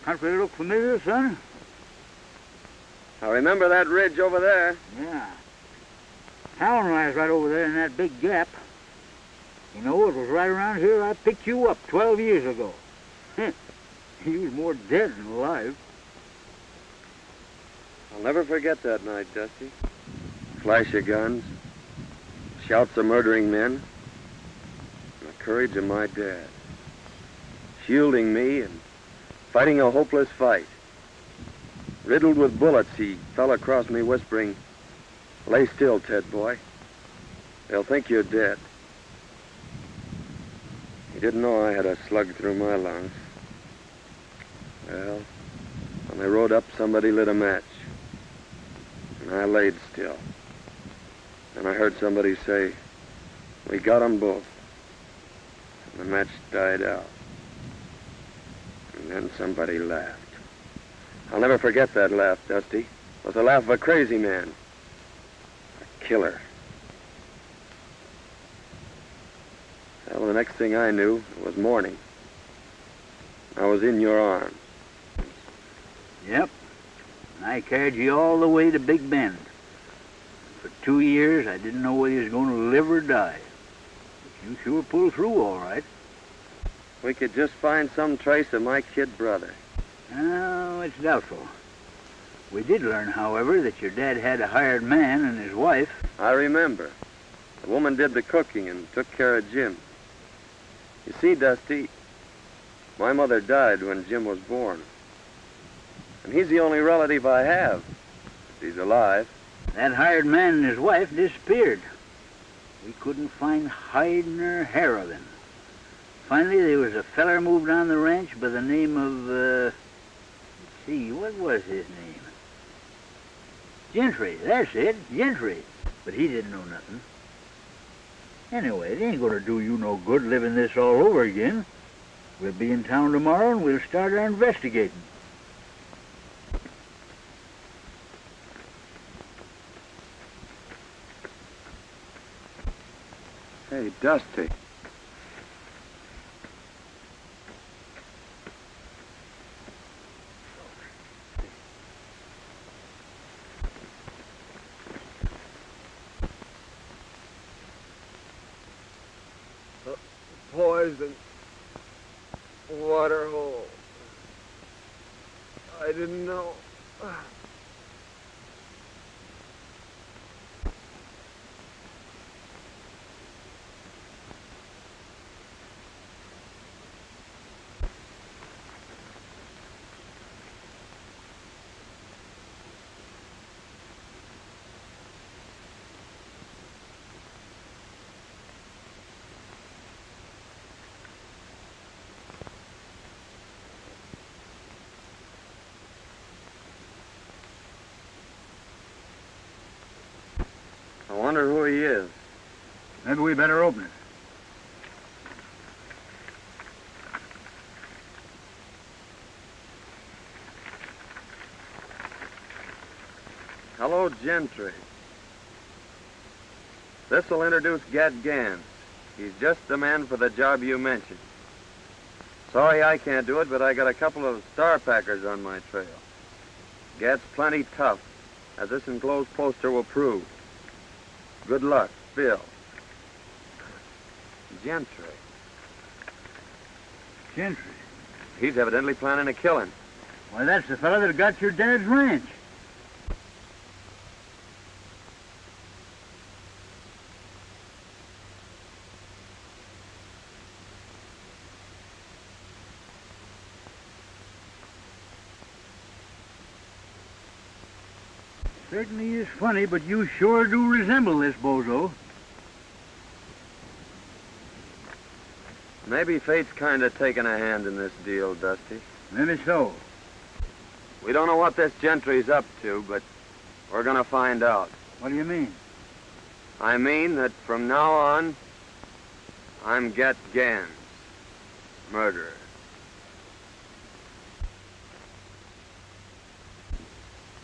Country look familiar, son? I remember that ridge over there. Yeah. Town lies right over there in that big gap. You know, it was right around here I picked you up 12 years ago. You was more dead than alive. I'll never forget that night, Dusty. Flash of guns, shouts of murdering men, and the courage of my dad. Shielding me and fighting a hopeless fight. Riddled with bullets, he fell across me whispering, "Lay still, Ted boy. They'll think you're dead." He didn't know I had a slug through my lungs. Well, when they rode up, somebody lit a match. And I laid still. And I heard somebody say, "We got 'em both." And the match died out. And then somebody laughed. I'll never forget that laugh, Dusty. It was the laugh of a crazy man. A killer. Well, the next thing I knew, it was morning. I was in your arms. Yep. I carried you all the way to Big Bend. For 2 years, I didn't know whether you was going to live or die. But you sure pulled through all right. We could just find some trace of my kid brother. Oh, it's doubtful. We did learn, however, that your dad had a hired man and his wife. I remember. The woman did the cooking and took care of Jim. You see, Dusty, my mother died when Jim was born. And he's the only relative I have, if he's alive. That hired man and his wife disappeared. We couldn't find hide nor hair of him. Finally, there was a feller moved on the ranch by the name of, let's see, what was his name? Gentry, that's it, Gentry. But he didn't know nothing. Anyway, it ain't gonna do you no good living this all over again. We'll be in town tomorrow and we'll start our investigating. Hey, Dusty. Poison. Water hole. I didn't know. I wonder who he is. Maybe we better open it. Hello, Gentry. This'll introduce Gad Gans. He's just the man for the job you mentioned. Sorry I can't do it, but I got a couple of star packers on my trail. Gets plenty tough, as this enclosed poster will prove. Good luck, Bill. Gentry. Gentry? He's evidently planning a killing. Why, that's the fellow that got your dad's ranch. Certainly is funny, but you sure do resemble this bozo. Maybe fate's kind of taking a hand in this deal, Dusty. Maybe so. We don't know what this Gentry's up to, but we're gonna find out. What do you mean? I mean that from now on, I'm Get Gans, murderer.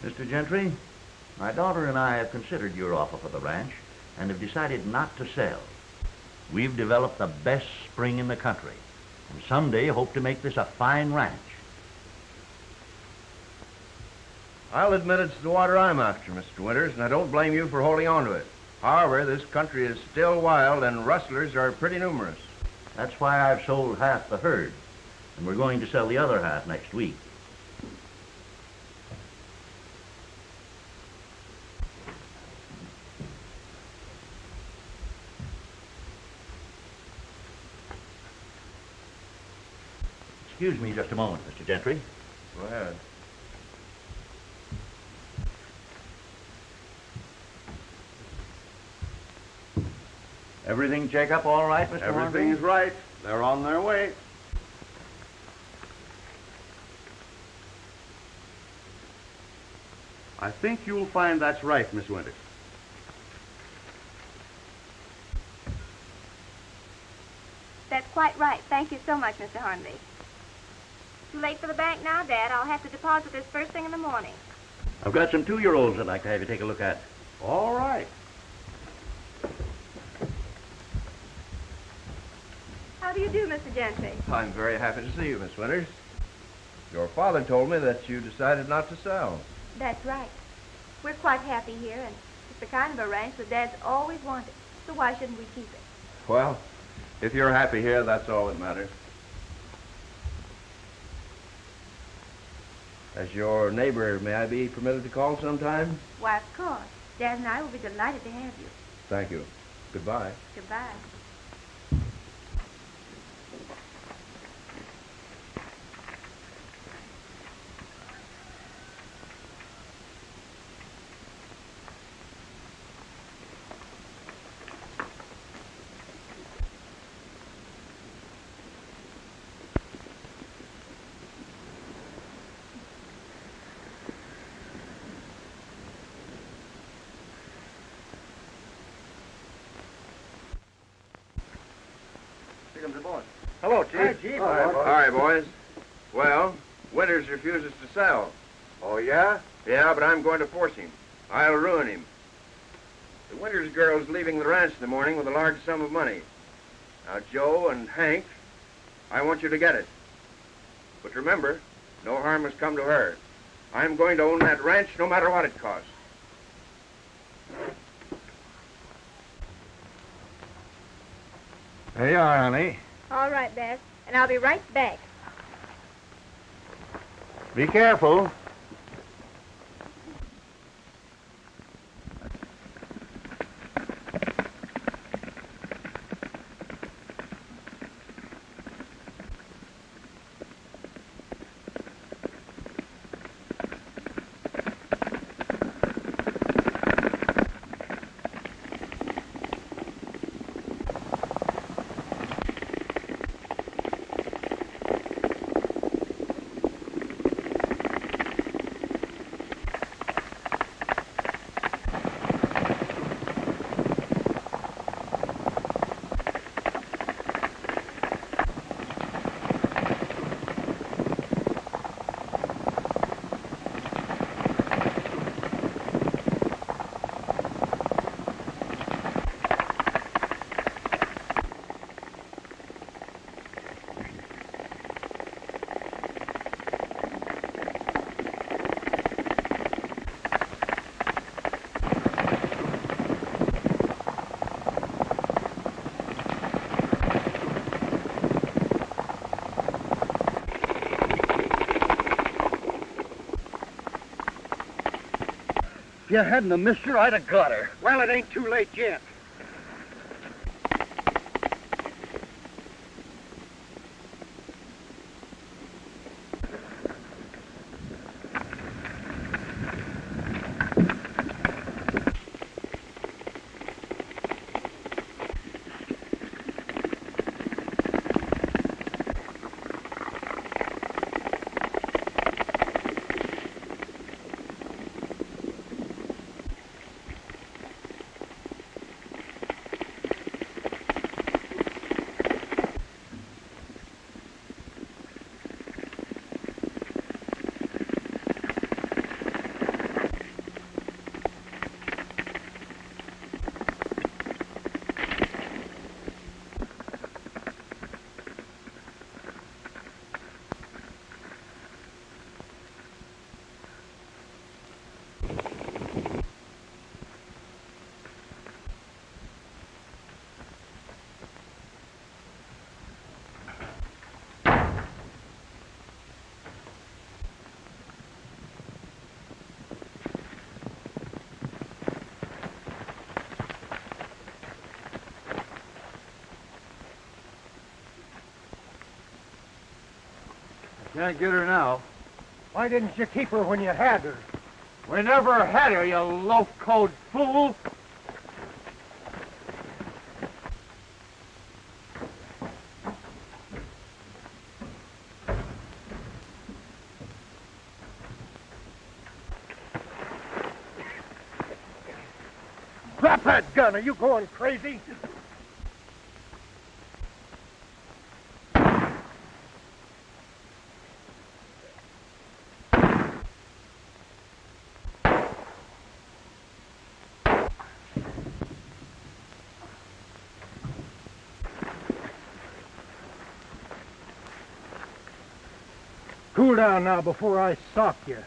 Mr. Gentry, my daughter and I have considered your offer for the ranch and have decided not to sell. We've developed the best spring in the country and someday hope to make this a fine ranch. I'll admit it's the water I'm after, Mr. Winters, and I don't blame you for holding on to it. However, this country is still wild and rustlers are pretty numerous. That's why I've sold half the herd, and we're going to sell the other half next week. Excuse me just a moment, Mr. Gentry. Go ahead. Everything check up all right, Mr. Everything's Hornby? right. They're on their way. I think you'll find that's right, Miss Winters. That's quite right. Thank you so much, Mr. Hornby. Too late for the bank now, Dad. I'll have to deposit this first thing in the morning. I've got some 2-year-olds I'd like to have you take a look at. All right. How do you do, Mr. Gentry? I'm very happy to see you, Miss Winters. Your father told me that you decided not to sell. That's right. We're quite happy here, and it's the kind of a ranch that Dad's always wanted. So why shouldn't we keep it? Well, if you're happy here, that's all that matters. As your neighbor, may I be permitted to call sometime? Why, of course. Dad and I will be delighted to have you. Thank you. Goodbye. Goodbye. Hello, Chief. Hi, Chief. All right, boys. Well, Winters refuses to sell. Oh, yeah? Yeah, but I'm going to force him. I'll ruin him. The Winters girl's leaving the ranch in the morning with a large sum of money. Now, Joe and Hank, I want you to get it. But remember, no harm has come to her. I'm going to own that ranch no matter what it costs. There you are, honey. All right, Dad. And I'll be right back. Be careful. you hadn't have missed her, I'd have got her. Well, it ain't too late yet. Can't get her now. Why didn't you keep her when you had her? We never had her, you low-code fool. Drop that gun. Are you going crazy? Cool down now before I sock you.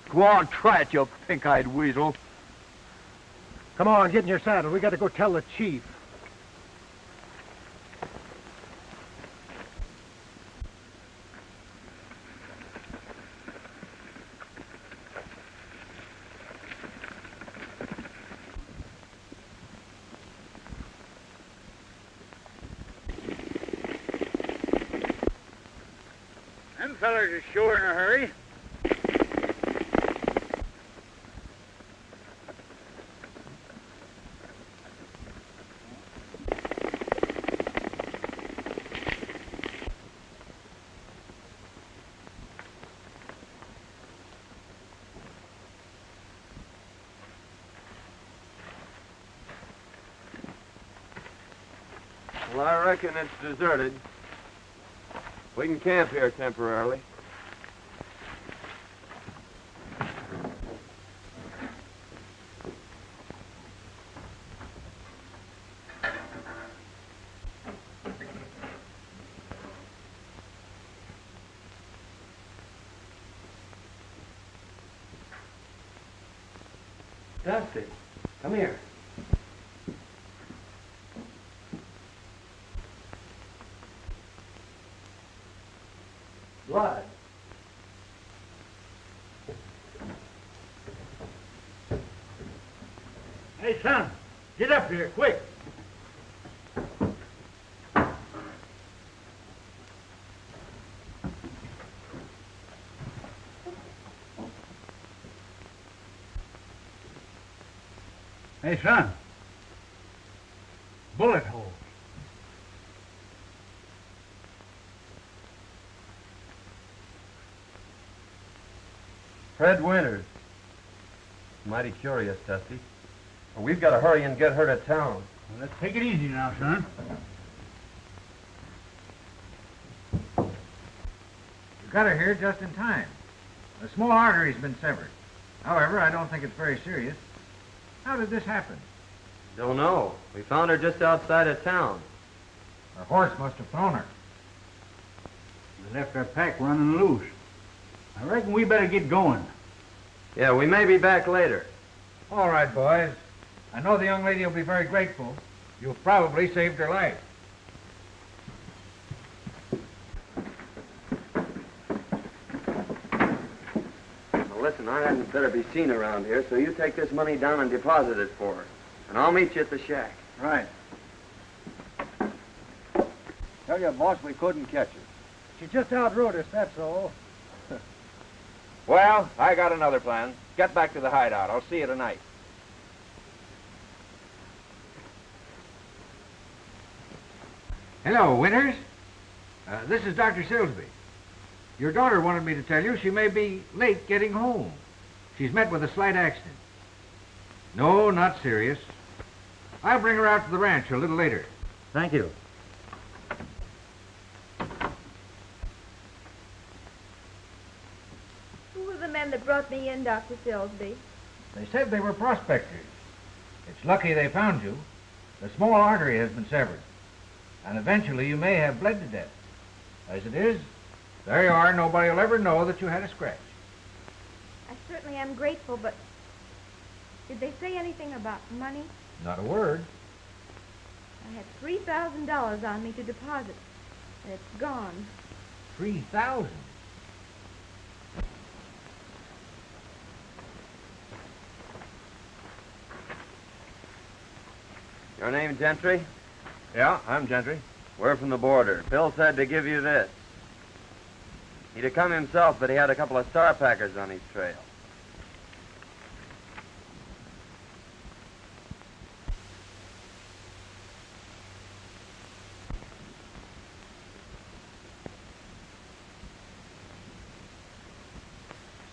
Go on, try it, you pink-eyed weasel. Come on, get in your saddle. We got to go tell the chief. Them fellers are sure in a hurry. Well, I reckon it's deserted. We can camp here temporarily. Dusty, come here. Blood. Hey, son, get up here, quick. Hey, son. Bullet hole. Fred Winters. Mighty curious, Dusty. Well, we've got to hurry and get her to town. Well, let's take it easy now, son. You got her here just in time. A small artery's been severed. However, I don't think it's very serious. How did this happen? Don't know. We found her just outside of town. Her horse must have thrown her. We left our pack running loose. I reckon we better get going. Yeah, we may be back later. All right, boys. I know the young lady will be very grateful. You've probably saved her life. The listen, I hadn't better be seen around here, so you take this money down and deposit it for her. And I'll meet you at the shack. Right. Tell you, boss, we couldn't catch her. She just outrode us, that's all. Well, I got another plan. Get back to the hideout. I'll see you tonight. Hello, Winters. This is Dr. Silsby. Your daughter wanted me to tell you she may be late getting home. She's met with a slight accident. No, not serious. I'll bring her out to the ranch a little later. Thank you. Who were the men that brought me in, Dr. Silsby? They said they were prospectors. It's lucky they found you. The small artery has been severed, and eventually you may have bled to death. As it is, there you are. Nobody will ever know that you had a scratch. I certainly am grateful, but did they say anything about money? Not a word. I had $3,000 on me to deposit, and it's gone. 3,000. Your name, Gentry? Yeah, I'm Gentry. We're from the border. Bill said to give you this. He'd have come himself, but he had a couple of star packers on his trail.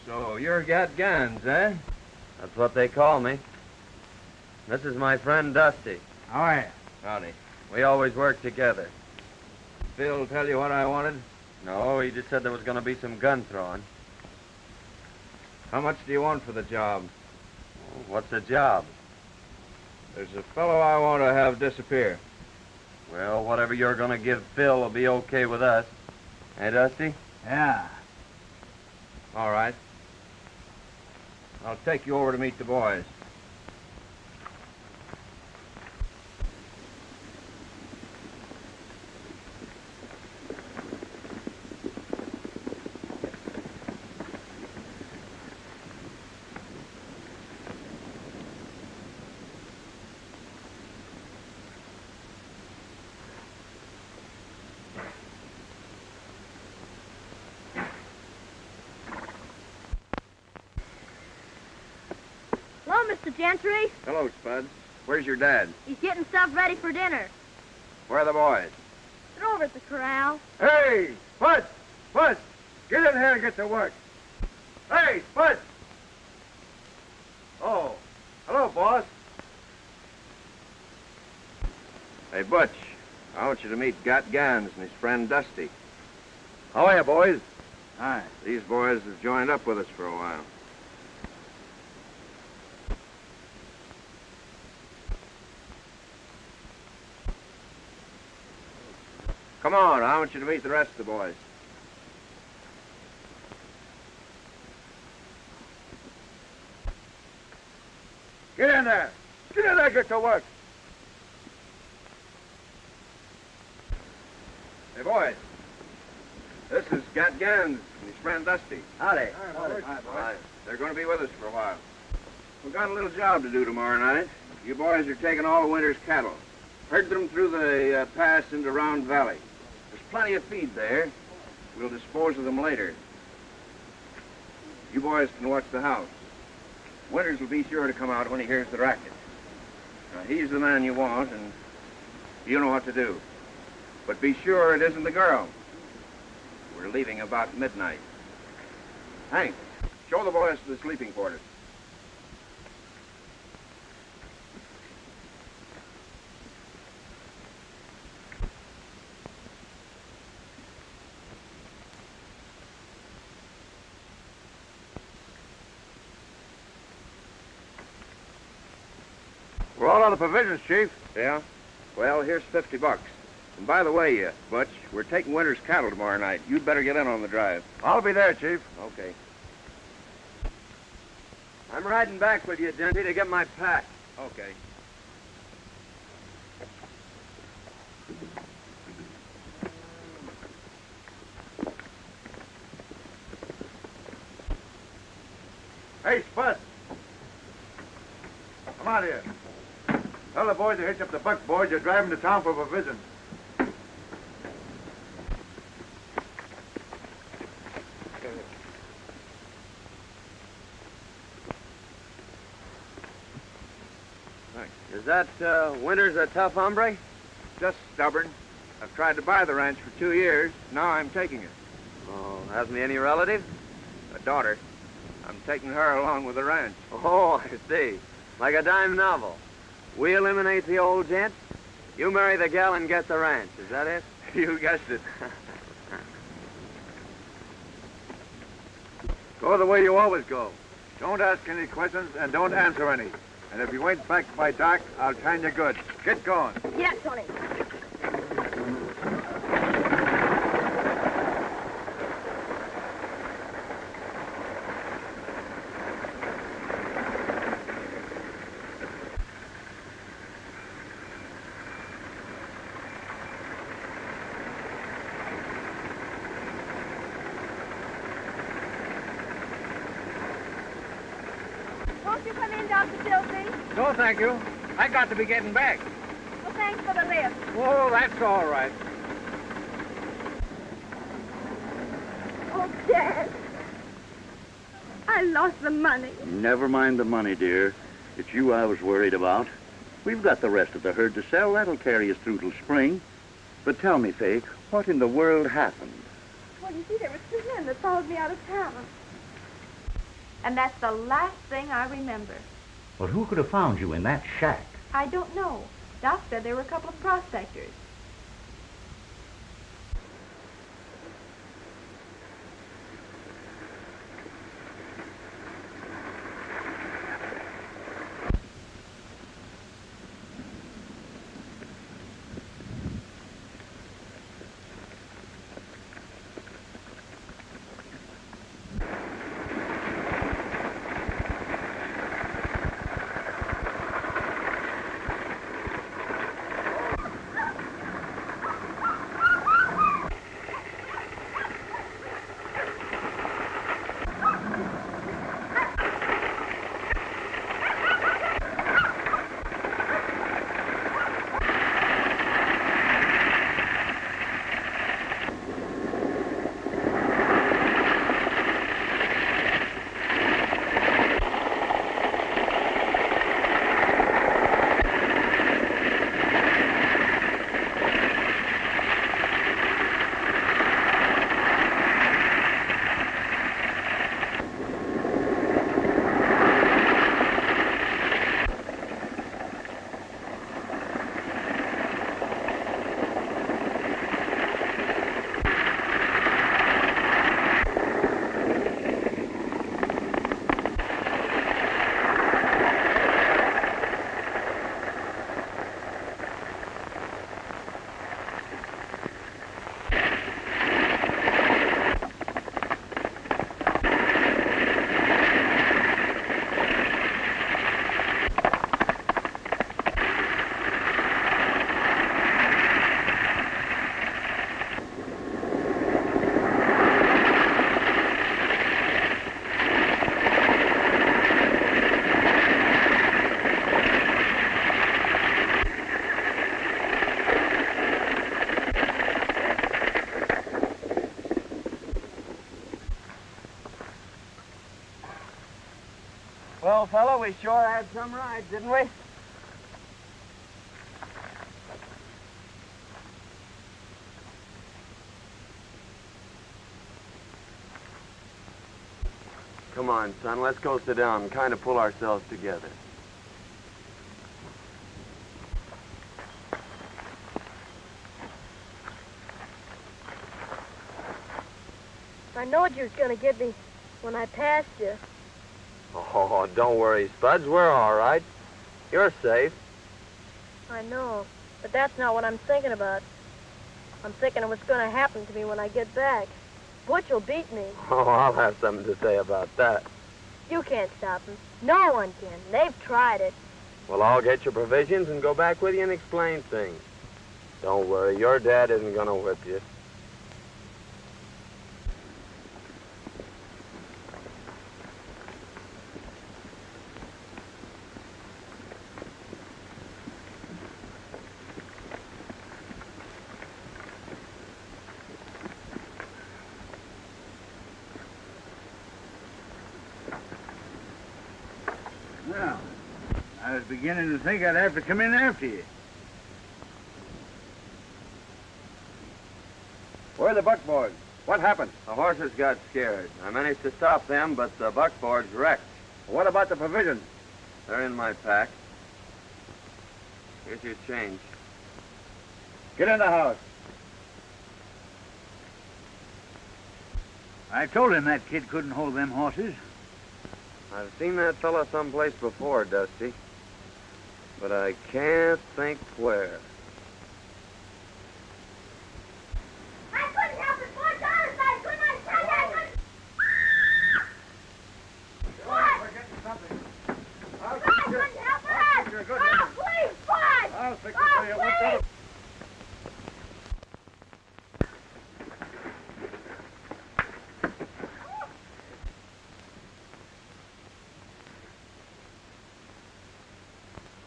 So you're got guns, eh? That's what they call me. This is my friend Dusty. All right. Howdy. We always work together. Phil tell you what I wanted? No, he just said there was going to be some gun throwing. How much do you want for the job? What's the job? There's a fellow I want to have disappear. Well, whatever you're going to give Phil will be okay with us. Hey, Dusty? Yeah. All right. I'll take you over to meet the boys. Hello, Mr. Gentry. Hello, Spud. Where's your dad? He's getting stuff ready for dinner. Where are the boys? They're over at the corral. Hey, Spud! Spud! Get in here and get to work. Hey, Spud! Oh, hello, boss. Hey, Butch, I want you to meet Got Gans and his friend Dusty. How are you, boys? Hi. These boys have joined up with us for a while. Come on, I want you to meet the rest of the boys. Get in there! Get in there, get to work! Hey, boys. This is Gat Gans and his friend Dusty. Howdy. Hi. They're going to be with us for a while. We've got a little job to do tomorrow night. You boys are taking all the winter's cattle. Herd them through the pass into Round Valley. There's plenty of feed there. We'll dispose of them later. You boys can watch the house. Winters will be sure to come out when he hears the racket. Now, he's the man you want, and you know what to do. But be sure it isn't the girl. We're leaving about midnight. Hank, show the boys to the sleeping quarters. We're all out of provisions, Chief. Yeah? Well, here's $50. And by the way, Butch, we're taking Winter's cattle tomorrow night. You'd better get in on the drive. I'll be there, Chief. Okay. I'm riding back with you, Denty, to get my pack. Okay. Hey, Spud. Come out here. Tell the boys to hitch up the buck boys. You're driving to town for a visit. Is that Winters a tough hombre? Just stubborn. I've tried to buy the ranch for 2 years. Now I'm taking it. Oh, hasn't he any relatives? A daughter. I'm taking her along with the ranch. Oh, I see. Like a dime novel. We eliminate the old gent. You marry the gal and get the ranch. Is that it? You guessed it. Go the way you always go. Don't ask any questions and don't answer any. And if you ain't back by dark, I'll time you good. Get going. Yes, Tony. Won't you come in, Dr. Silsby? No, thank you. I got to be getting back. Well, thanks for the lift. Oh, that's all right. Oh, Dad. I lost the money. Never mind the money, dear. It's you I was worried about. We've got the rest of the herd to sell. That'll carry us through till spring. But tell me, Faye, what in the world happened? Well, you see, there were 2 men that followed me out of town. And that's the last thing I remember. Well, who could have found you in that shack? I don't know. Doc said there were a couple of prospectors. Well, fella, we sure had some rides, didn't we? Come on, son, let's go sit down and kind of pull ourselves together. I knowed you was going to get me when I passed you. Oh, don't worry, Spuds. We're all right. You're safe. I know, but that's not what I'm thinking about. I'm thinking of what's going to happen to me when I get back. Butch will beat me. Oh, I'll have something to say about that. You can't stop him. No one can. They've tried it. Well, I'll get your provisions and go back with you and explain things. Don't worry, your dad isn't going to whip you. Well, I was beginning to think I'd have to come in after you. Where are the buckboards? What happened? The horses got scared. I managed to stop them, but the buckboards wrecked. What about the provisions? They're in my pack. Here's your change. Get in the house. I told him that kid couldn't hold them horses. I've seen that fella someplace before, Dusty. But I can't think where. I couldn't help it, $4. I couldn't. I tell you, I couldn't. What? We're getting something. I couldn't help it. Oh, please, what? I'll fix it Oh, for you. What's please. up?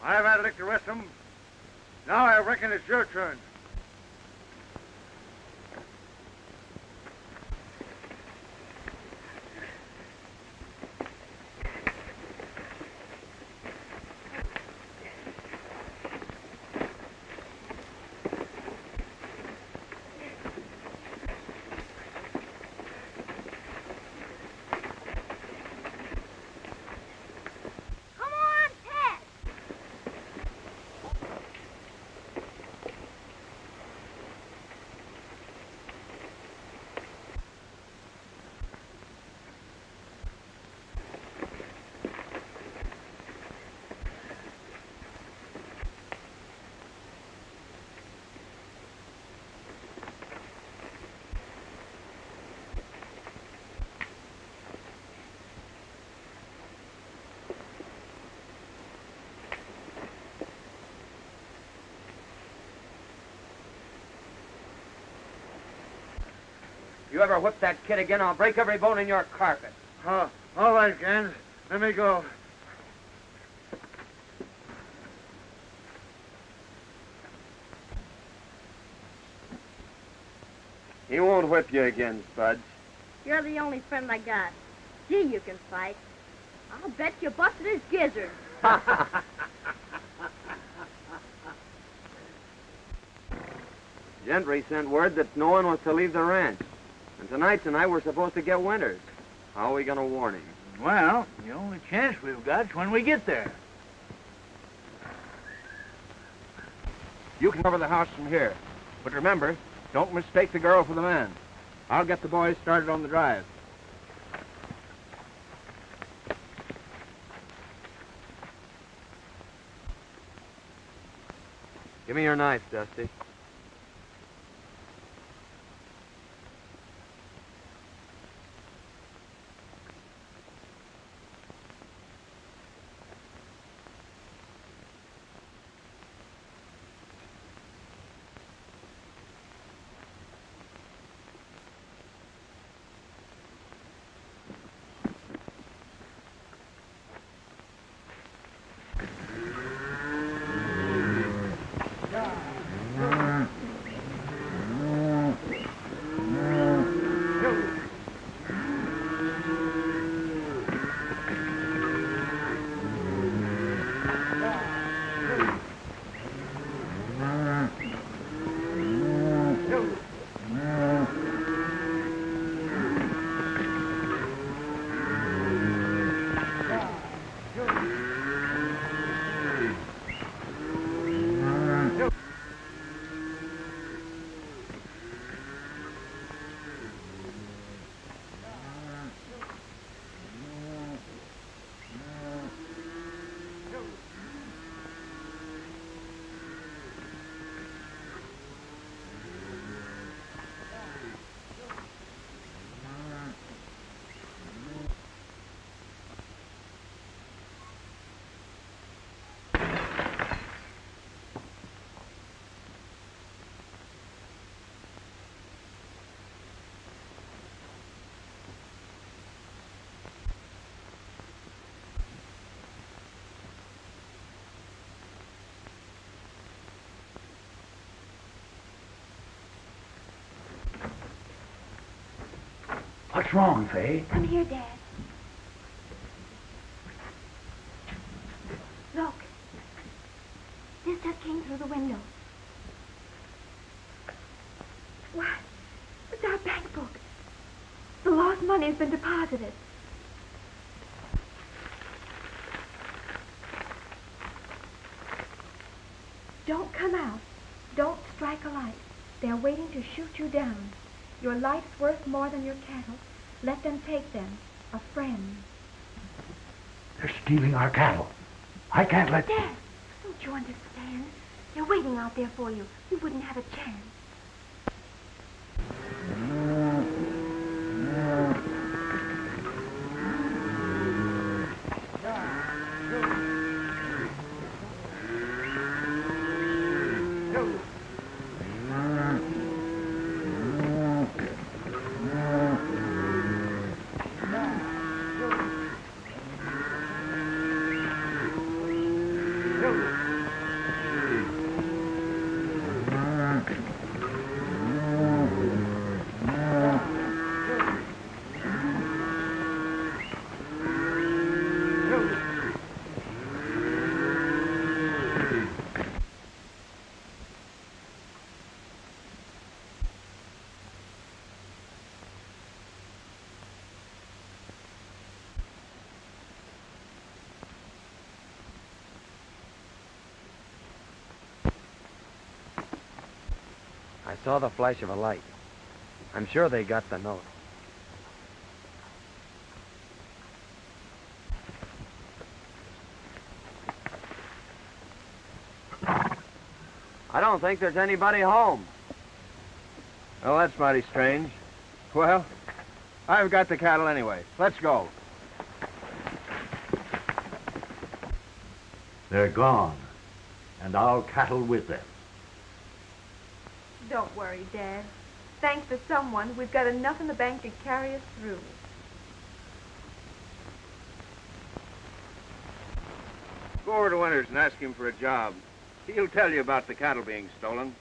I've had a lick to rest them. Now I reckon it's your turn. Come on, Ted. You ever whip that kid again, I'll break every bone in your carcass. All right, Gans. Let me go. He won't whip you again, Spudge. You're the only friend I got. Gee, you can fight. I'll bet you busted his gizzard. Gentry sent word that no one was to leave the ranch. And tonight we're supposed to get Winters. How are we going to warn him? Well, the only chance we've got's when we get there. You can cover the house from here. But remember, don't mistake the girl for the man. I'll get the boys started on the drive. Give me your knife, Dusty. What's wrong, Fay? Come here, Dad. through the window. What? It's our bank book. The lost money has been deposited. Don't come out. Don't strike a light. They're waiting to shoot you down. Your life's worth more than your cattle. Let them take them. A friend. They're stealing our cattle. I can't let... Dad, don't you understand? They're waiting out there for you. You wouldn't have a chance. I saw the flash of a light. I'm sure they got the note. I don't think there's anybody home. Oh, that's mighty strange. Well, I've got the cattle anyway. Let's go. They're gone, and our cattle with them. Don't worry, Dad. Thanks to someone, we've got enough in the bank to carry us through. Go over to Winters and ask him for a job. He'll tell you about the cattle being stolen.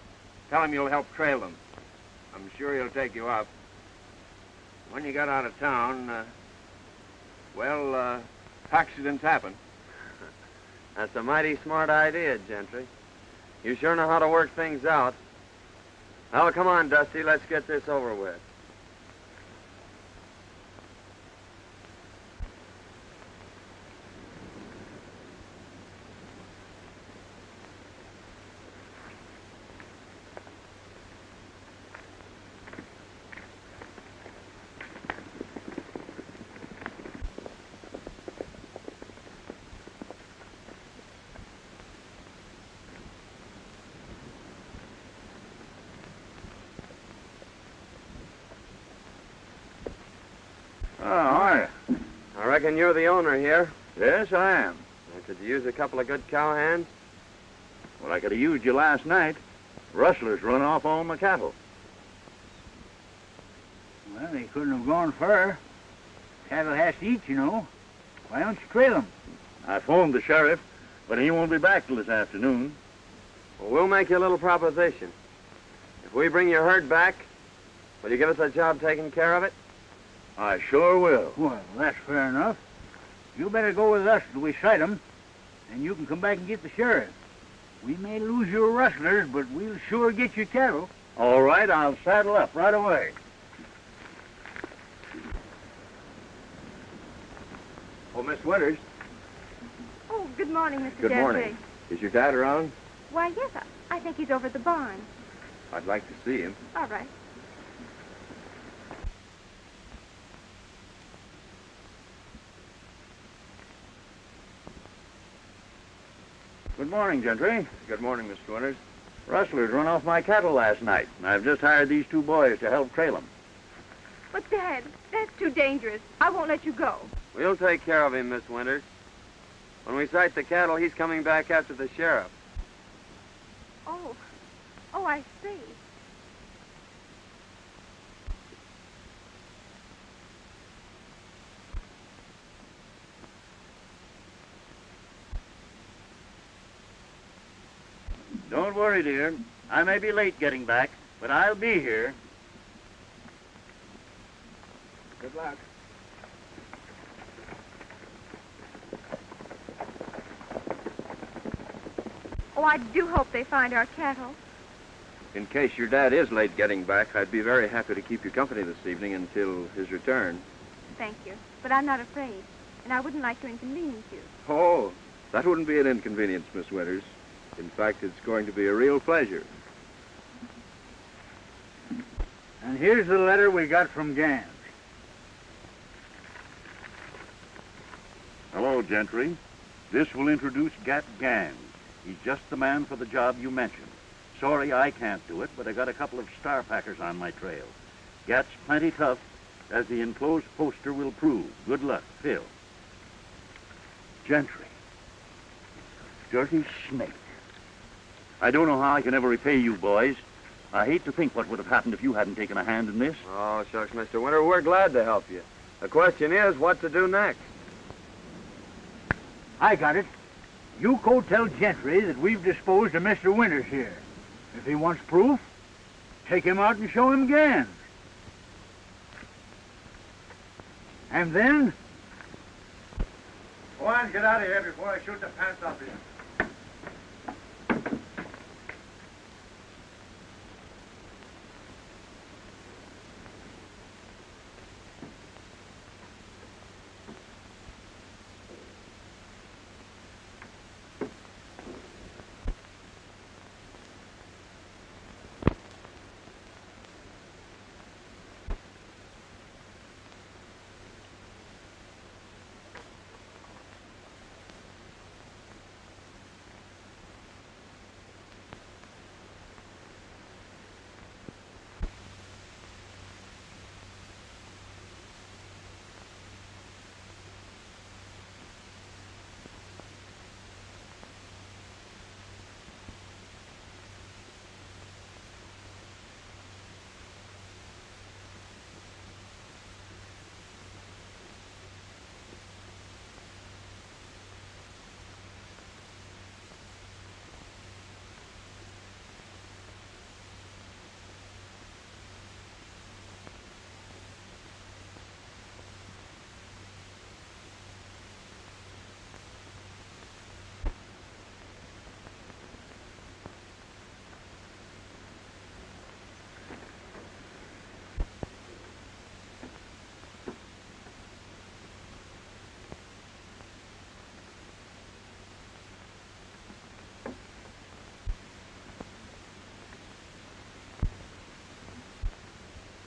Tell him you'll help trail them. I'm sure he'll take you up. When you got out of town, accidents happen. That's a mighty smart idea, Gentry. You sure know how to work things out. Well, come on, Dusty. Let's get this over with. Oh, hi. I reckon you're the owner here. Yes, I am. Could you use a couple of good cowhands? Well, I could have used you last night. Rustlers run off all my cattle. Well, they couldn't have gone far. Cattle has to eat, you know. Why don't you trail them? I phoned the sheriff, but he won't be back till this afternoon. Well, we'll make you a little proposition. If we bring your herd back, will you give us a job taking care of it? I sure will. Well, that's fair enough. You better go with us till we sight 'em, and you can come back and get the sheriff. We may lose your rustlers, but we'll sure get your cattle. All right, I'll saddle up right away. Oh, Miss Winters. Oh, good morning, Mr. Good Gentry. morning. Is your dad around? Why, yes, I think he's over at the barn. I'd like to see him. All right. Good morning, Gentry. Good morning, Mr. Winters. Rustlers run off my cattle last night, and I've just hired these two boys to help trail 'em. But, Dad, that's too dangerous. I won't let you go. We'll take care of him, Miss Winters. When we sight the cattle, he's coming back after the sheriff. Oh, I see. Don't worry, dear. I may be late getting back, but I'll be here. Good luck. Oh, I do hope they find our cattle. In case your dad is late getting back, I'd be very happy to keep you company this evening until his return. Thank you. But I'm not afraid, and I wouldn't like to inconvenience you. Oh, that wouldn't be an inconvenience, Miss Winters. In fact, it's going to be a real pleasure. And here's the letter we got from Gans. Hello, Gentry. This will introduce Gat Gans. He's just the man for the job you mentioned. Sorry I can't do it, but I got a couple of star packers on my trail. Gat's plenty tough, as the enclosed poster will prove. Good luck, Phil. Gentry. Dirty snake. I don't know how I can ever repay you boys. I hate to think what would have happened if you hadn't taken a hand in this. Oh, shucks, Mr. Winter, we're glad to help you. The question is, what to do next? I got it. You go tell Gentry that we've disposed of Mr. Winters here. If he wants proof, take him out and show him Gans. And then... Go on, get out of here before I shoot the pants off you.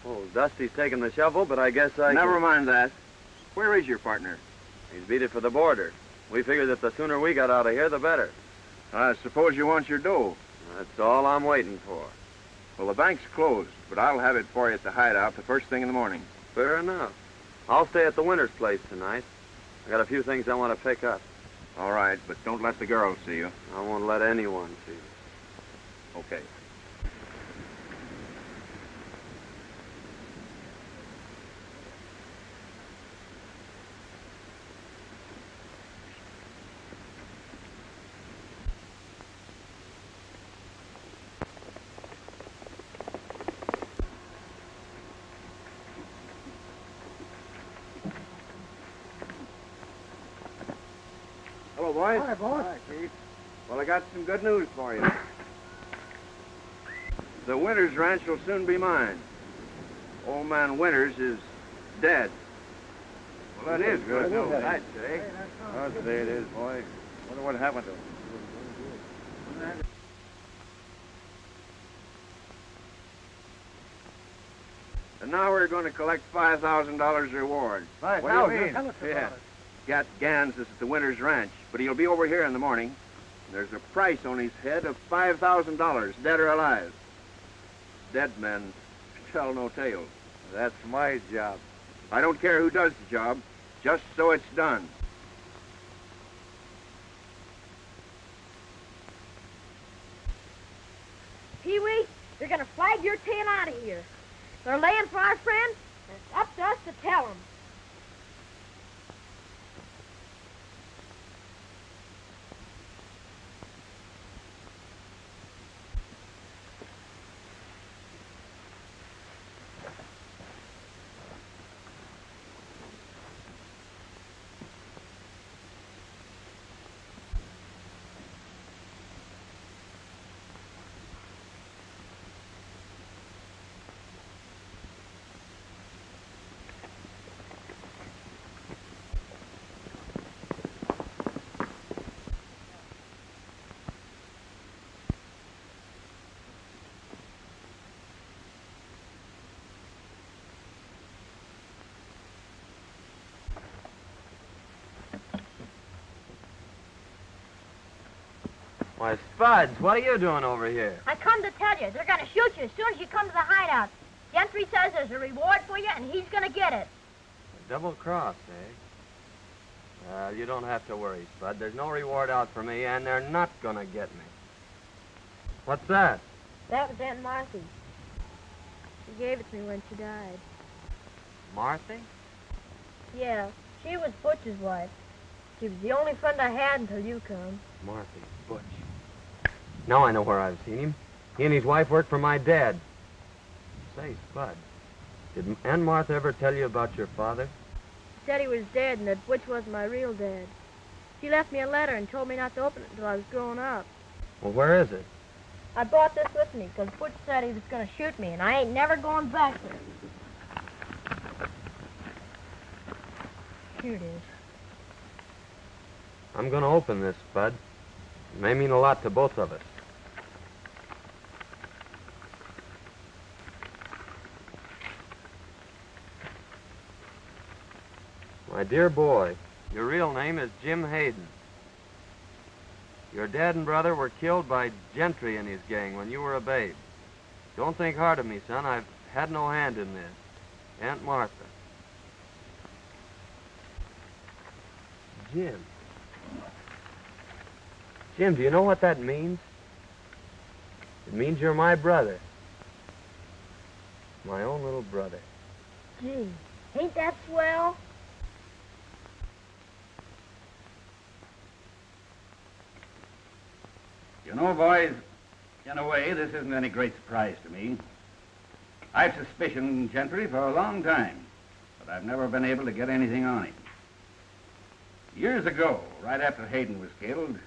Oh, Dusty's taking the shovel, but I guess I Never mind that. Where is your partner? He's beat it for the border. We figured that the sooner we got out of here, the better. I suppose you want your dough. That's all I'm waiting for. Well, the bank's closed, but I'll have it for you at the hideout the first thing in the morning. Fair enough. I'll stay at the Winters' place tonight. I got a few things I want to pick up. All right, but don't let the girls see you. I won't let anyone see you. Okay. Hello, boys. Hi, boss. Hi, Chief. Well, I got some good news for you. The Winters ranch will soon be mine. Old man Winters is dead. Well, that is good news. I'd say. I'll say it is, boy. Wonder what happened to him. And now we're going to collect $5,000 reward. Right, What do you now, mean? tell us about Yeah. it. Gat Gans is at the Winters Ranch, but he'll be over here in the morning. There's a price on his head of $5,000, dead or alive. Dead men tell no tales. That's my job. I don't care who does the job, just so it's done. Pee-wee, you're gonna flag your tail out of here. They're laying for our friend, and it's up to us to tell them. Why, Spuds, what are you doing over here? I come to tell you, they're going to shoot you as soon as you come to the hideout. Gentry says there's a reward for you, and he's going to get it. A double cross, eh? You don't have to worry, Spud. There's no reward out for me, and they're not going to get me. What's that? That was Aunt Marthy. She gave it to me when she died. Marthy? Yeah, she was Butch's wife. She was the only friend I had until you come. Marthy, Butch. Now I know where I've seen him. He and his wife worked for my dad. Say, Spud, did Aunt Martha ever tell you about your father? She said he was dead and that Butch wasn't my real dad. She left me a letter and told me not to open it until I was grown up. Well, where is it? I brought this with me because Butch said he was going to shoot me, and I ain't never going back there. Here it is. I'm going to open this, Spud. It may mean a lot to both of us. My dear boy, your real name is Jim Hayden. Your dad and brother were killed by Gentry and his gang when you were a babe. Don't think hard of me, son. I've had no hand in this. Aunt Martha. Jim. Jim, do you know what that means? It means you're my brother. My own little brother. Gee, ain't that swell? You know, boys, in a way, this isn't any great surprise to me. I've suspicioned Gentry for a long time, but I've never been able to get anything on him. Years ago, right after Hayden was killed,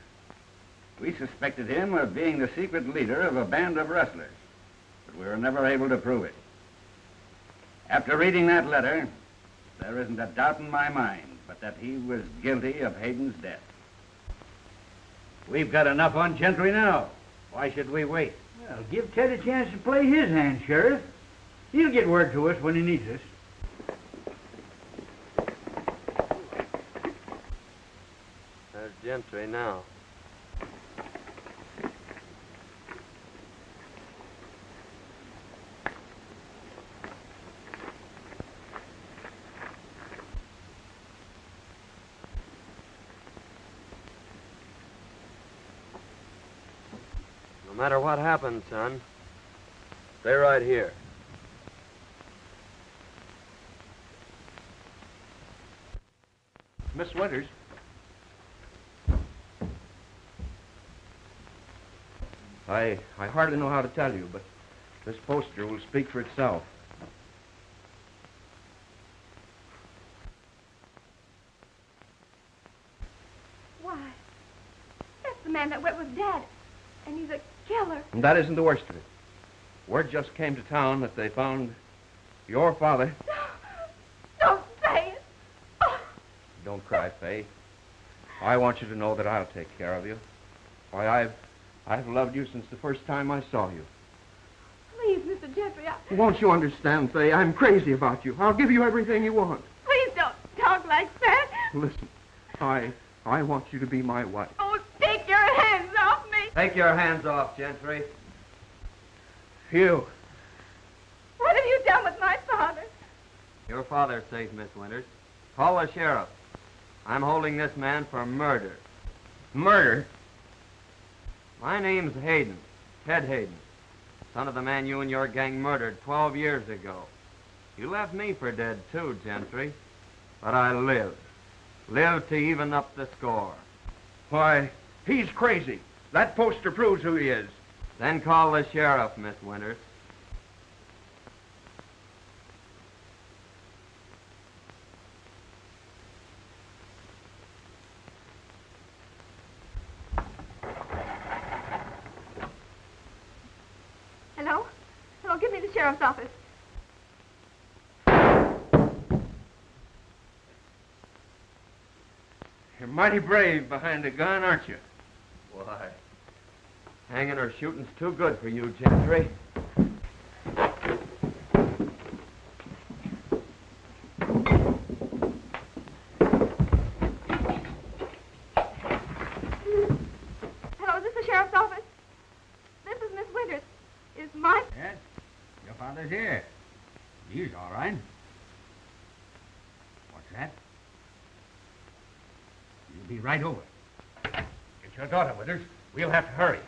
we suspected him of being the secret leader of a band of rustlers, but we were never able to prove it. After reading that letter, there isn't a doubt in my mind but that he was guilty of Hayden's death. We've got enough on Gentry now. Why should we wait? Well, give Ted a chance to play his hand, Sheriff. He'll get word to us when he needs us. There's Gentry now. No matter what happens, son, stay right here. Miss Winters. I hardly know how to tell you, but this poster will speak for itself. Why, that's the man that went with Dad, and he's a killer. And that isn't the worst of it. Word just came to town that they found your father. Don't say it. Oh. Don't cry, Faye. I want you to know that I'll take care of you. Why, I've loved you since the first time I saw you. Please, Mr. Gentry, Won't you understand, Faye? I'm crazy about you. I'll give you everything you want. please don't talk like that. Listen, I want you to be my wife. Oh, take your hands off me. Take your hands off, Gentry. You. What have you done with my father? Your father's safe, Miss Winters. Call the sheriff. I'm holding this man for murder. Murder? My name's Hayden, Ted Hayden, son of the man you and your gang murdered 12 years ago. You left me for dead, too, Gentry. But I lived. Lived to even up the score. Why, he's crazy. That poster proves who he is. Then call the sheriff, Miss Winters. Hello? Hello, give me the sheriff's office. You're mighty brave behind a gun, aren't you? Why, hanging or shooting's too good for you, Gentry. Hello, is this the sheriff's here. He's all right. What's that? You'll be right over. Get your daughter, Withers. We'll have to hurry.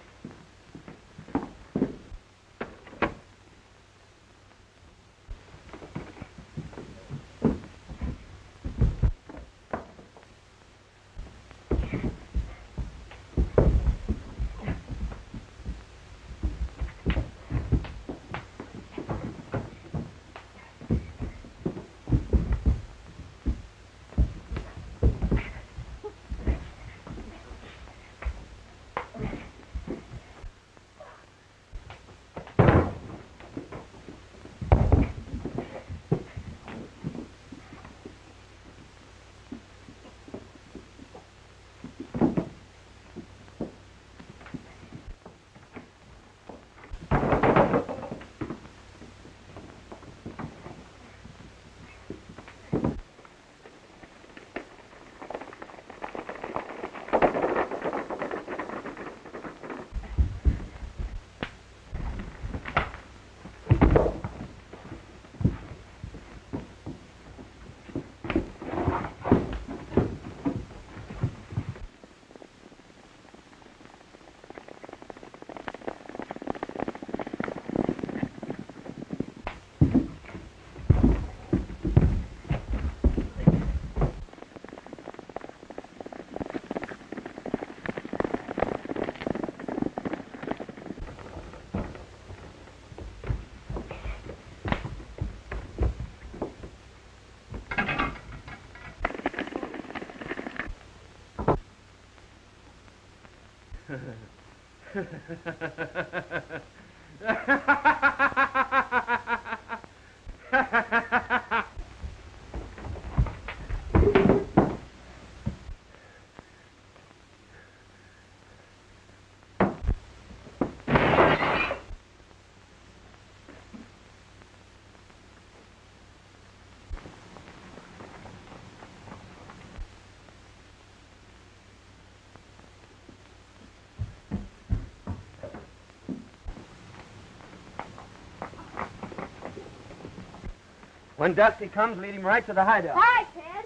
When Dusty comes, lead him right to the hideout. All right, Ted.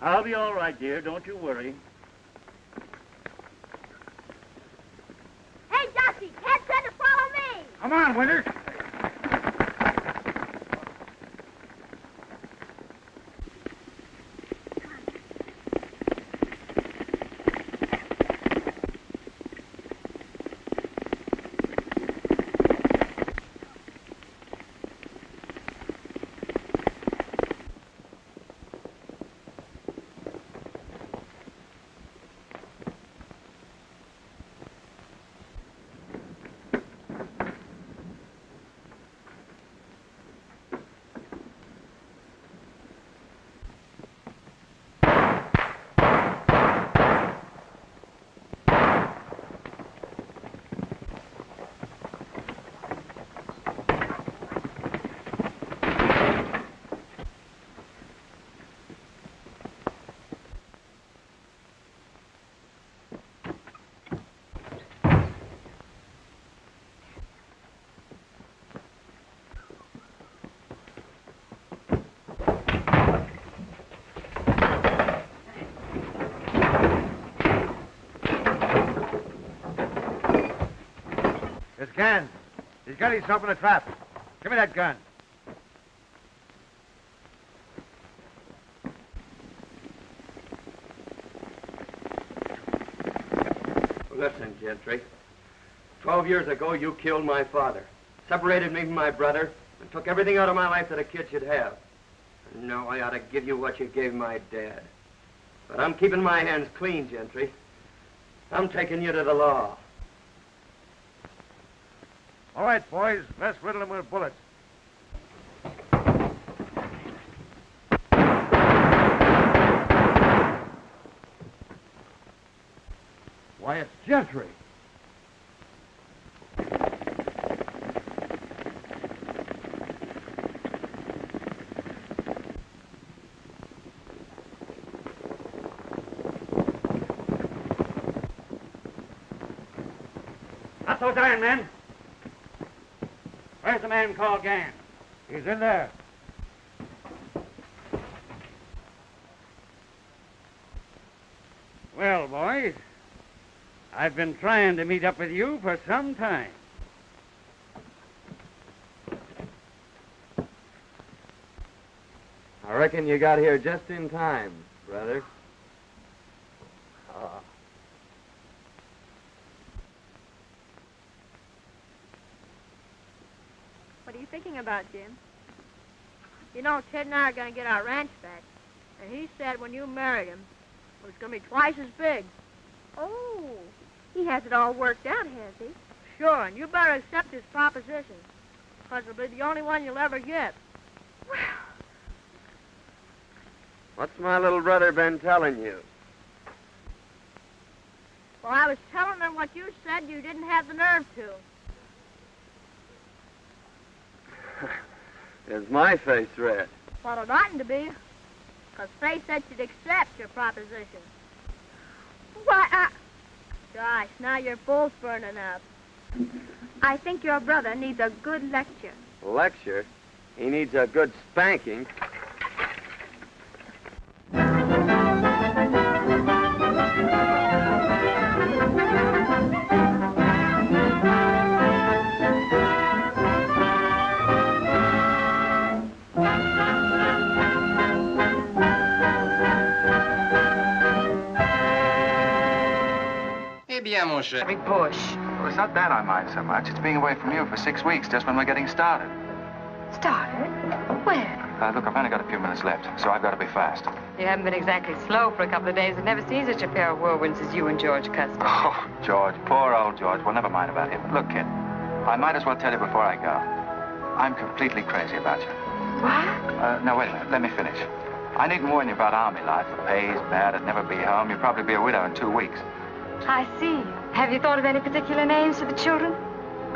I'll be all right, dear. Don't you worry. Hey, Dusty, Ted said to follow me. Come on, Winters. It's Gans. He's got himself in a trap. Give me that gun. Listen, Gentry. 12 years ago, you killed my father, separated me from my brother, and took everything out of my life that a kid should have. And now I ought to give you what you gave my dad. But I'm keeping my hands clean, Gentry. I'm taking you to the law. All right, boys, let's riddle them with bullets. Why, it's Gentry. Not those iron men. Where's the man called Gann? He's in there. Well, boys, I've been trying to meet up with you for some time. I reckon you got here just in time, brother. What are you thinking about, Jim? You know, Ted and I are going to get our ranch back. And he said when you married him, it was going to be twice as big. Oh, he has it all worked out, has he? Sure, and you better accept his proposition. Because it'll be the only one you'll ever get. What's my little brother been telling you? Well, I was telling him what you said you didn't have the nerve to. Is my face red? Well, it oughtn't to be. Because Faye said she'd accept your proposition. Why, Gosh, now your bull's burning up. I think your brother needs a good lecture. Lecture? He needs a good spanking. Eh bien, mon cher. Big bush. Well, it's not that I mind so much. It's being away from you for 6 weeks, just when we're getting started. Started? Where? Look, I've only got a few minutes left, so I've got to be fast. You haven't been exactly slow for a couple of days. I've never seen such a pair of whirlwinds as you and George Custer. Oh, George, poor old George. Well, never mind about him. Look, kid, I might as well tell you before I go. I'm completely crazy about you. What? Now, wait a minute. Let me finish. I needn't warn you about army life. The pay's bad. I'd never be home. You'd probably be a widow in 2 weeks. I see. Have you thought of any particular names for the children?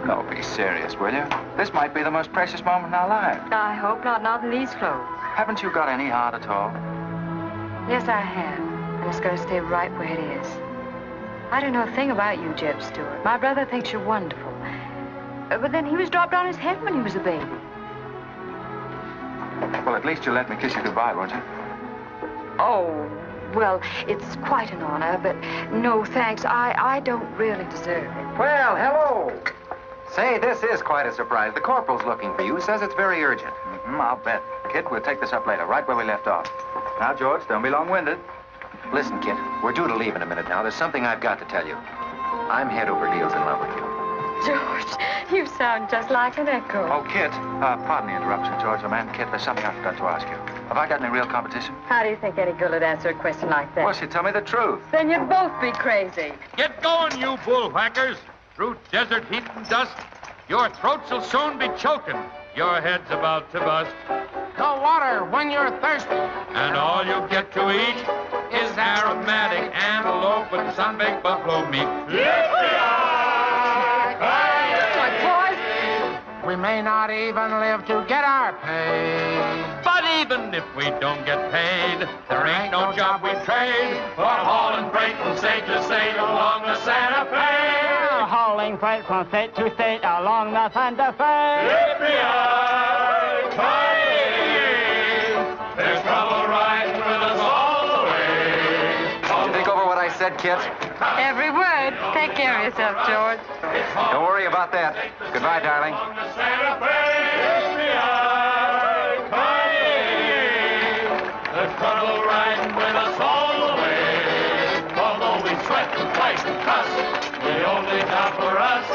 No, be serious, will you? This might be the most precious moment in our lives. I hope not in these clothes. Haven't you got any heart at all? Yes, I have. And it's going to stay right where it is. I don't know a thing about you, Jeb Stewart. My brother thinks you're wonderful. But then he was dropped on his head when he was a baby. Well, at least you'll let me kiss you goodbye, won't you? Oh, well, it's quite an honor, but no thanks. I don't really deserve it. Well, hello. Say, this is quite a surprise. The corporal's looking for you. Says it's very urgent. I'll bet. Kid, we'll take this up later, right where we left off. Now, George, don't be long-winded. Listen, kid, we're due to leave in a minute now. There's something I've got to tell you. I'm head over heels in love with you. George, you sound just like an echo. Oh, Kit, pardon the interruption, George, oh, man. Kit, there's something I forgot to ask you. Have I got any real competition? How do you think any girl would answer a question like that? Well, she'd tell me the truth. Then you'd both be crazy. Get going, you bullwhackers. Through desert heat and dust, your throats will soon be choking. Your head's about to bust. The water when you're thirsty. And all you get to eat is aromatic antelope with sun-baked buffalo meat. We may not even live to get our pay. But even if we don't get paid, there ain't no job we trade for hauling freight from state to state along the Santa Fe. Hauling freight from state to state along the Santa Fe. There's trouble riding with us all the way. Did you think over what I said, Kit? Every word. Take care of yourself, George. Don't worry about that. Goodbye, darling. There's trouble riding with us all the way. Although we sweat and fight and cuss, the only job for us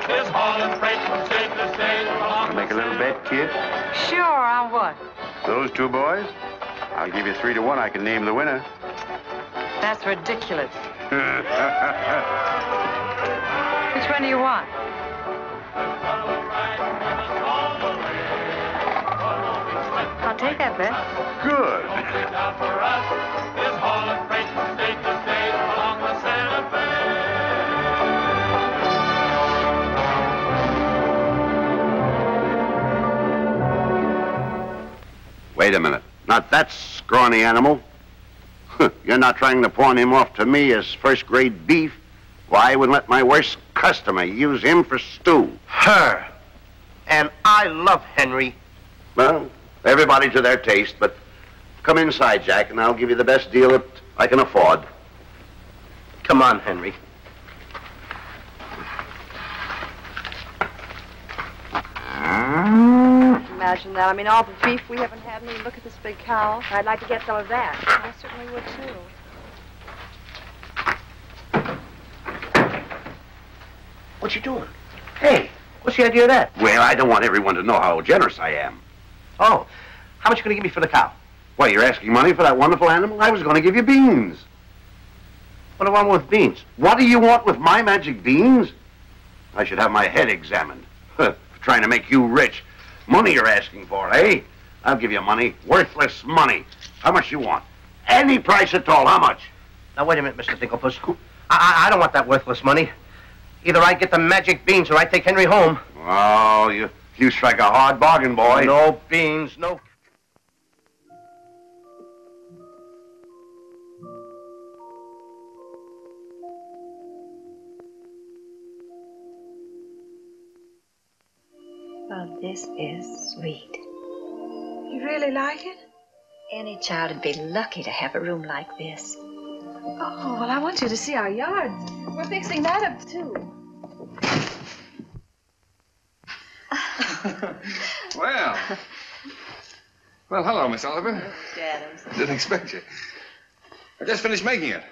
is hauling freight from state to state. Make a little bet, kid? Sure, on what? Those two boys? I'll give you 3 to 1. I can name the winner. That's ridiculous. Which one do you want? bet. Good. Only town for us is hauling freight from state to state along the Santa Fe. Wait a minute. Not that scrawny animal. You're not trying to pawn him off to me as first-grade beef? Why, I wouldn't let my worst customer use him for stew. Her. And I love Henry. Well, everybody to their taste, but come inside, Jack, and I'll give you the best deal that I can afford. Come on, Henry. Imagine that. I mean, all the beef we haven't had, and then look at this big cow. I'd like to get some of that. I certainly would, too. What you doing? Hey, what's the idea of that? Well, I don't want everyone to know how generous I am. Oh, how much you gonna give me for the cow? Why, you're asking money for that wonderful animal? I was going to give you beans. What do I want with beans? What do you want with my magic beans? I should have my head examined. Trying to make you rich. Money you're asking for, eh? I'll give you money. Worthless money. How much you want? Any price at all. How much? Now, wait a minute, Mr. Dinklepuss. I don't want that worthless money. Either I get the magic beans or I take Henry home. Oh, you strike a hard bargain, boy. No beans, no... Well, this is sweet. You really like it? Any child would be lucky to have a room like this. Oh, well, I want you to see our yard. We're fixing that up, too. Well, hello, Miss Oliver. Mr. Adams. Didn't expect you. I just finished making it.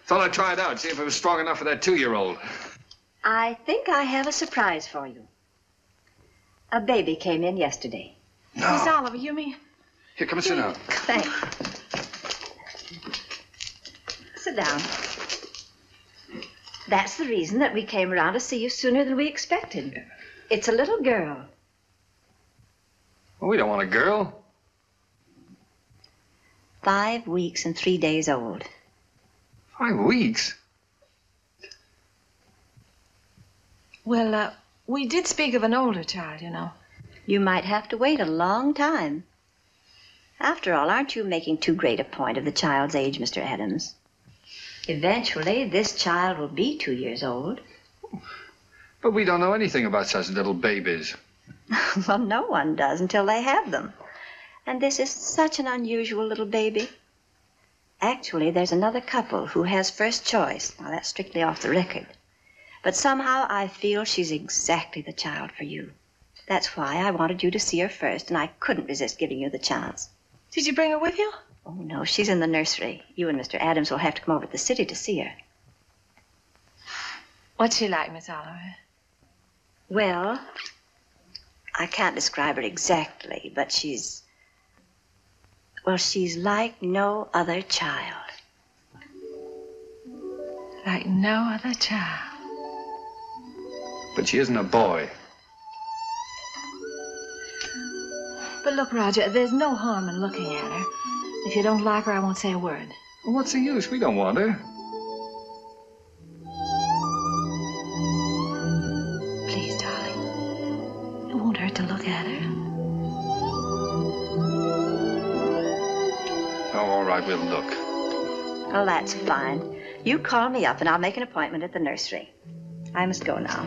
Thought I'd try it out, see if it was strong enough for that 2-year-old. I think I have a surprise for you. A baby came in yesterday. No. Miss Oliver, you mean? Here, come and sit down. Thanks. Sit down. That's the reason that we came around to see you sooner than we expected. It's a little girl. Well, we don't want a girl. 5 weeks and 3 days old. 5 weeks? Well, we did speak of an older child, you know. You might have to wait a long time. After all, aren't you making too great a point of the child's age, Mr. Adams? Eventually, this child will be 2 years old. But we don't know anything about such little babies. Well, no one does until they have them. And this is such an unusual little baby. Actually, there's another couple who has first choice. Now, that's strictly off the record. But somehow I feel she's exactly the child for you. That's why I wanted you to see her first, and I couldn't resist giving you the chance. Did you bring her with you? Oh, no, she's in the nursery. You and Mr. Adams will have to come over to the city to see her. What's she like, Miss Oliver? Well, I can't describe her exactly, but she's like no other child. Like no other child. But she isn't a boy. But look, Roger, there's no harm in looking at her. If you don't like her, I won't say a word. Well, what's the use? We don't want her. Please, darling. It won't hurt to look at her. Oh, all right, we'll look. Oh, that's fine. You call me up, and I'll make an appointment at the nursery. I must go now.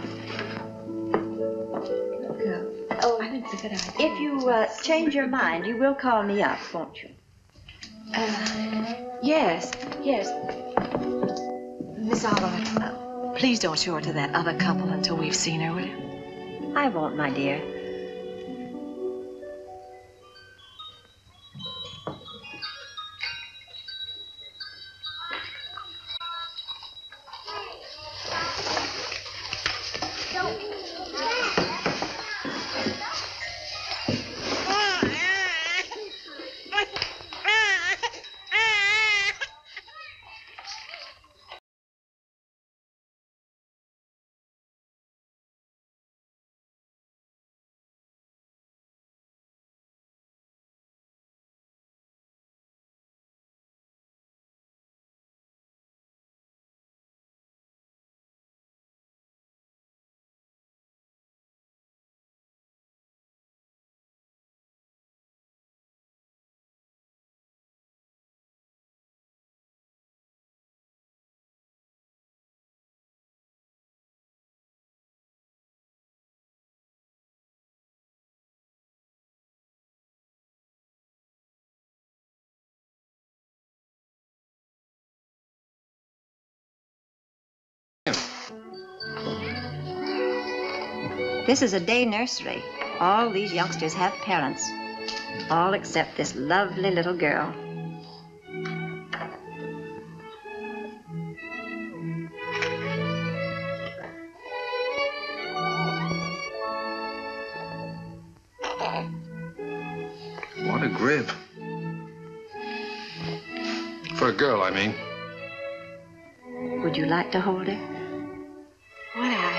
Oh, I think it's a good idea. If you change your mind, you will call me up, won't you? Yes. Miss Oliver, please don't show her to that other couple until we've seen her, will you? I won't, my dear. This is a day nursery. All these youngsters have parents. All except this lovely little girl. What a grip. For a girl, I mean. Would you like to hold her? Would I?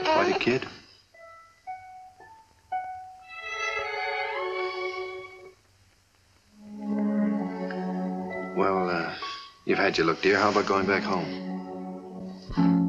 Quite a kid. Well, you've had your look, dear. How about going back home?